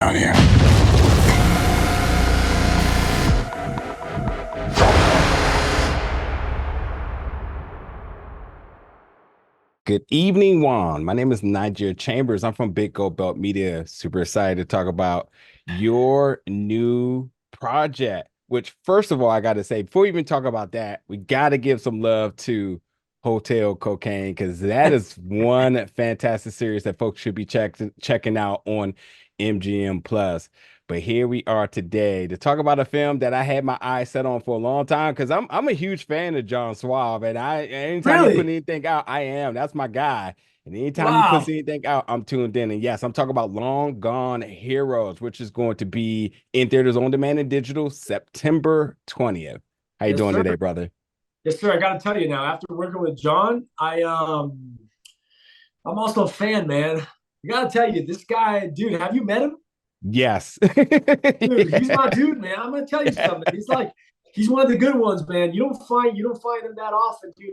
out here. Good evening, Juan. My name is Niger Chambers. I'm from Big Gold Belt Media. Super excited to talk about your new project. Which, first of all, I got to say, before we even talk about that, we got to give some love to Hotel Cocaine because that is one fantastic series that folks should be checking out on MGM Plus. But here we are today to talk about a film that I had my eyes set on for a long time because I'm a huge fan of John Suave, and I anytime he put Really? anything out, I am. That's my guy. And anytime he puts Wow. anything out, I'm tuned in. And yes, I'm talking about Long Gone Heroes, which is going to be in theaters on demand and digital September 20th. How you Yes, doing sir. today, brother? Yes, sir. I got to tell you now, after working with John, I'm also a fan, man. I got to tell you, this guy, dude, have you met him? Yes. Dude, he's my dude, man. I'm gonna tell you something. He's one of the good ones, man. You don't find him that often, dude.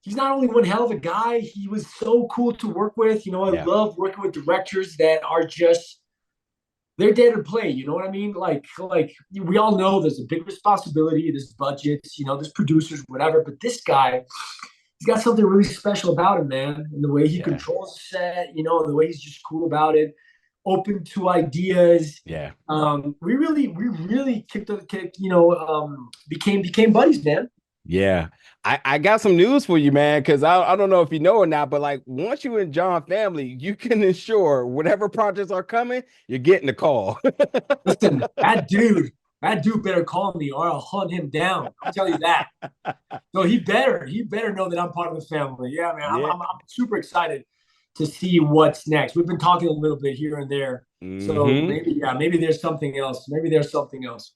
He's not only one hell of a guy, he was so cool to work with. I Yeah. love working with directors that are just they're there to play. You know what I mean? Like we all know there's a big responsibility, there's budgets, there's producers, whatever. But this guy, he's got something really special about him, man. And the way he Yeah. controls the set, and the way he's just cool about it, open to ideas. Yeah. We really became buddies, man. Yeah. I got some news for you, man, because I don't know if you know or not, but like once you in John family, you can ensure whatever projects are coming, you're getting a call. Listen, that dude better call me or I'll hunt him down. I'll tell you that. So he better know that I'm part of the family. Yeah, man. I'm, Yeah. I'm, I'm super excited to see what's next. We've been talking a little bit here and there. So Hmm. maybe there's something else. Maybe there's something else.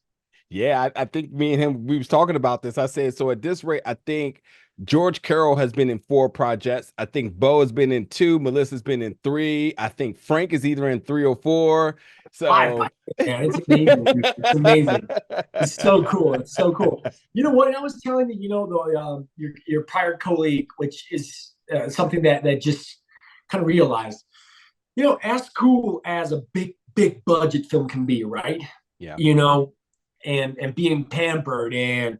Yeah, I think me and him, we was talking about this. I said, so at this rate, I think George Carroll has been in 4 projects. I think Bo has been in 2. Melissa's been in 3. I think Frank is either in 3 or 4. Five, So man. It's amazing, dude. It's amazing. It's so cool. It's so cool. You know what? I was telling you, your prior colleague, which is something that just kind of realized. As cool as a big budget film can be, right? yeah, You know, and being pampered and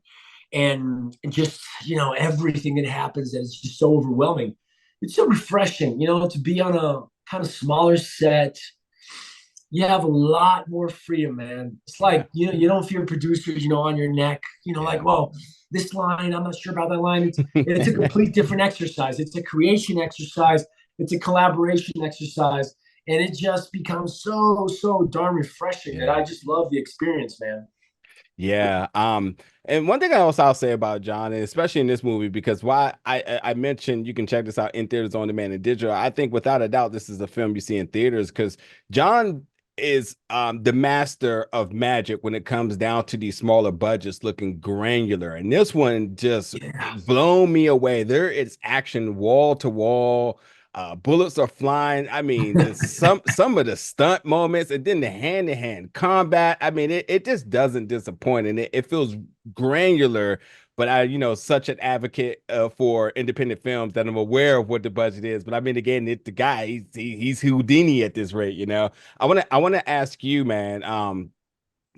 just everything that happens that is just so overwhelming. It's so refreshing, to be on a kind of smaller set. You have a lot more freedom, man. It's yeah, like you don't feel producers, on your neck. Like, yeah. well, this line, I'm not sure about that line. It's a complete different exercise. It's a creation exercise. It's a collaboration exercise, and it just becomes so darn refreshing that Yeah. I just love the experience, man. Yeah. And one thing I'll say about John, and especially in this movie, because why I mentioned you can check this out in theaters on demand and digital. I think without a doubt this is a film you see in theaters because John is the master of magic when it comes down to these smaller budgets looking granular. And this one just Yeah. blown me away. There is action wall to wall. Bullets are flying. I mean, some of the stunt moments, and then the hand-to-hand combat. I mean, it just doesn't disappoint, and it feels granular. But such an advocate for independent films that I'm aware of what the budget is. But I mean, again, the guy he's Houdini at this rate. I want to ask you, man.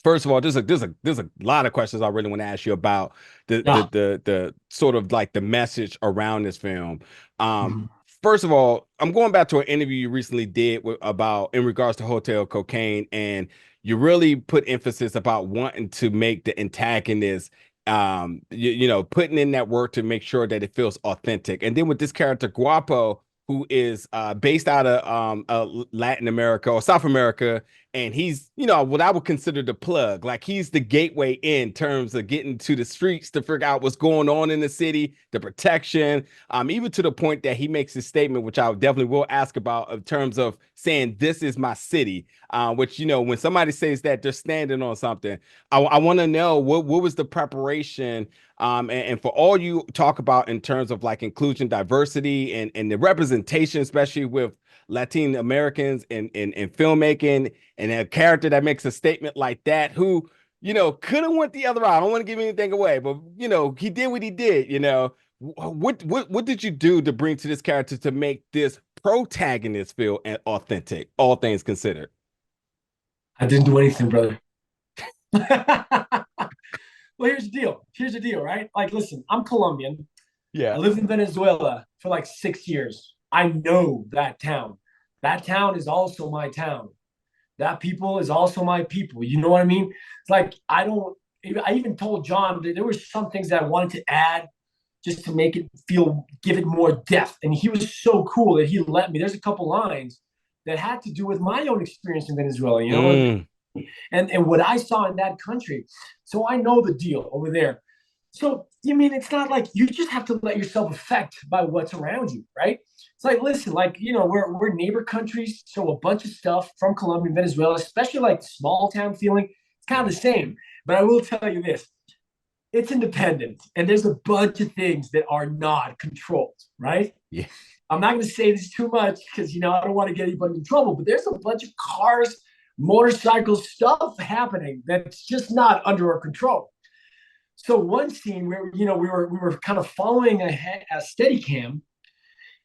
First of all, there's a lot of questions I really want to ask you about Yeah. the sort of like the message around this film. Um, Mhm. First of all, I'm going back to an interview you recently did about in regards to Hotel Cocaine, and you really put emphasis about wanting to make the antagonist, putting in that work to make sure that it feels authentic. And then with this character Guapo, who is based out of Latin America or South America, and he's what I would consider the plug. Like he's the gateway in terms of getting to the streets to figure out what's going on in the city, the protection, even to the point that he makes his statement, which I definitely will ask about, in terms of saying this is my city. Which when somebody says that, they're standing on something. I want to know what was the preparation, and for all you talk about in terms of like inclusion, diversity, and the representation, especially with Latin Americans in filmmaking, and a character that makes a statement like that, who could have went the other route. I don't want to give anything away, but he did what he did. What did you do to bring to this character to make this protagonist feel authentic, all things considered? I didn't do anything, brother. Well, here's the deal. Here's the deal, right? Like, listen, I'm Colombian. I Yeah. lived in Venezuela for like 6 years. I know that town. That town is also my town. That people is also my people. You know what I mean? It's like I don't. I even told John that there were some things that I wanted to add just to make it feel, give it more depth. And he was so cool that he let me. There's a couple lines that had to do with my own experience in Venezuela. You know, Mm, and what I saw in that country. So I know the deal over there. So you mean it's not like you just have to let yourself affect by what's around you, right? It's like, listen, like, we're neighbor countries, so a bunch of stuff from Colombia and Venezuela, especially like small town feeling, it's kind of yeah. the same. But I will tell you this, it's independent, and there's a bunch of things that are not controlled, right? Yeah. I'm not going to say this too much because I don't want to get anybody in trouble, but there's a bunch of cars, motorcycles, stuff happening that's just not under our control. So one scene where we were kind of following a steady cam,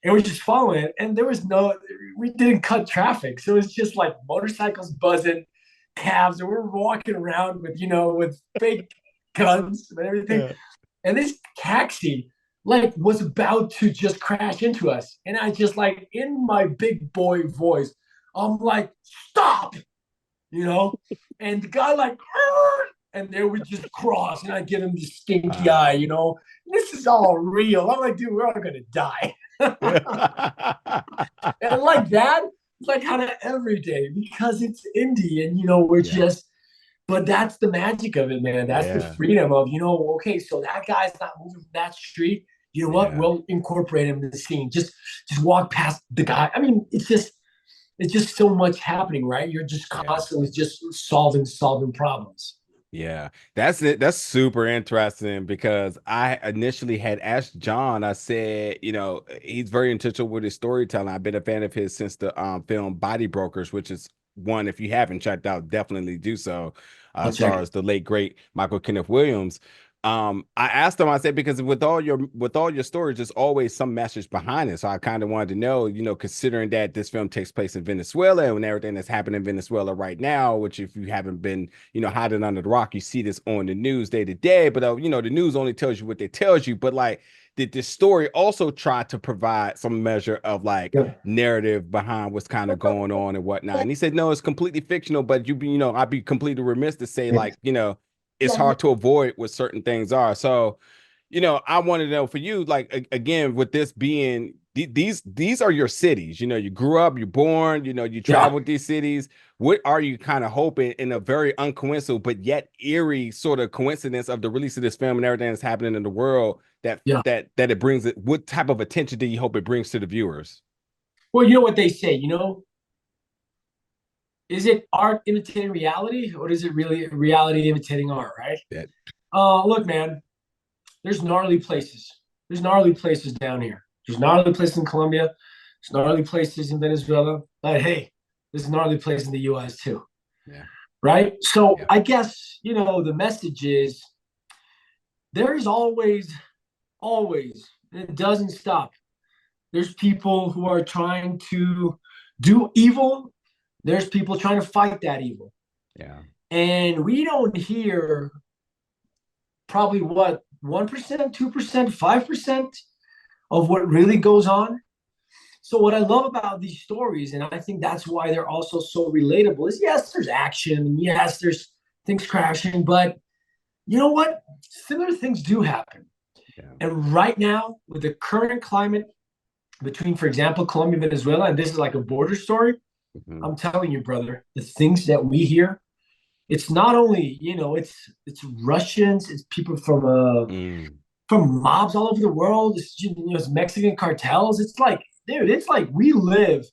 and we're just following it, and there was no, we didn't cut traffic, so it's just like motorcycles buzzing, cabs, and we're walking around with fake guns and everything, Yeah. and this taxi like was about to just crash into us, and I just like in my big boy voice, I'm like, stop, you know, and the guy like, and they would just cross, and I give him the stinky eye, this is all real. I'm like, dude, we're all gonna die. And like that, it's like kind of every day because it's indie, and we're Yeah. just, but that's the magic of it, man. That's the Yeah. freedom of, okay, so that guy's not moving from that street. You know what? Yeah. We'll incorporate him in the scene. Just walk past the guy. I mean, it's just so much happening, right? You're just Yeah. constantly just solving problems. Yeah, that's it. That's super interesting because I initially had asked John, I said, he's very intentional with his storytelling. I've been a fan of his since the film Body Brokers, which is one, if you haven't checked out, definitely do so. I'll check it. Stars the late great Michael Kenneth Williams. I asked him, I said, because with all your stories, there's always some message behind it. So I kind of wanted to know, considering that this film takes place in Venezuela and everything that's happening in Venezuela right now, which if you haven't been hiding under the rock, you see this on the news day to day, but the news only tells you what they tells you. But like, did this story also try to provide some measure of like Yeah. narrative behind what's kind of going on and whatnot? And he said, no, it's completely fictional, but I'd be completely remiss to say like, it's hard to avoid what certain things are. So, I want to know for you, like again, with this being these are your cities. You grew up, you're born, you Yeah. traveled these cities. What are you kind of hoping in a very uncoincidental but yet eerie sort of coincidence of the release of this film and everything that's happening in the world that Yeah. that it brings it? What type of attention do you hope it brings to the viewers? Well, you know what they say, is it art imitating reality, or is it really reality imitating art, right? That Look, man, there's gnarly places. There's gnarly places down here. There's gnarly places in Colombia. There's gnarly places in Venezuela. But hey, there's gnarly place in the US too, yeah, right? So yeah, I guess, the message is there's always, and it doesn't stop. There's people who are trying to do evil. There's people trying to fight that evil. yeah, And we don't hear probably what, 1%, 2%, 5% of what really goes on. So what I love about these stories, and I think that's why they're also so relatable, is yes, there's action, and yes, there's things crashing, but you know what? Similar things do happen. yeah. And right now, with the current climate between, for example, Colombia and Venezuela, and this is like a border story, Mhm. I'm telling you, brother, the things that we hear, it's not only, it's Russians, it's people Mm, from mobs all over the world, it's Mexican cartels. It's like, dude, it's like we live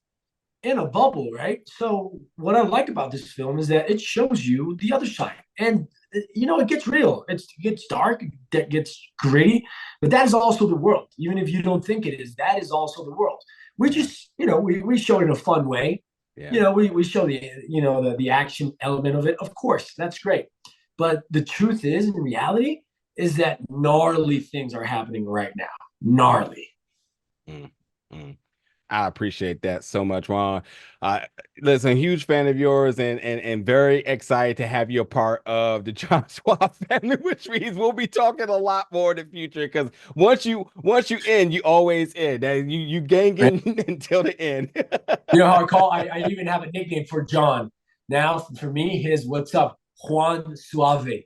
in a bubble, right? So what I like about this film is that it shows you the other side, and it gets real. It gets dark, it gets gritty, but that is also the world. Even if you don't think it is, that is also the world. We yeah, just, we show it in a fun way. yeah. We show the action element of it. Of course, that's great. But the truth is, in reality, is that gnarly things are happening right now. Gnarly. Mm, mm. I appreciate that so much, Ron. Uh, Listen, huge fan of yours, and very excited to have you a part of the John Schwab family, which means we'll be talking a lot more in the future. Because once you end, you always end. And you gang until the end. You know how I even have a nickname for John. Now for me, his what's up, Juan Suave.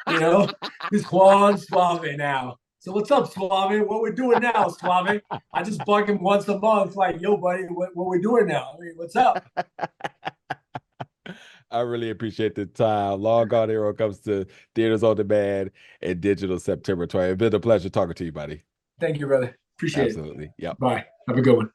You know, it's Juan Suave now. So what's up, Suave? What we're doing now, Suave? I just bug him once a month, like, yo, buddy, what we're doing now? I mean, what's up? I really appreciate the time. Long Gone Hero comes to theaters on demand and digital September 20th. It's been a pleasure talking to you, buddy. Thank you, brother. Appreciate it. Absolutely. Yep. Bye. Have a good one.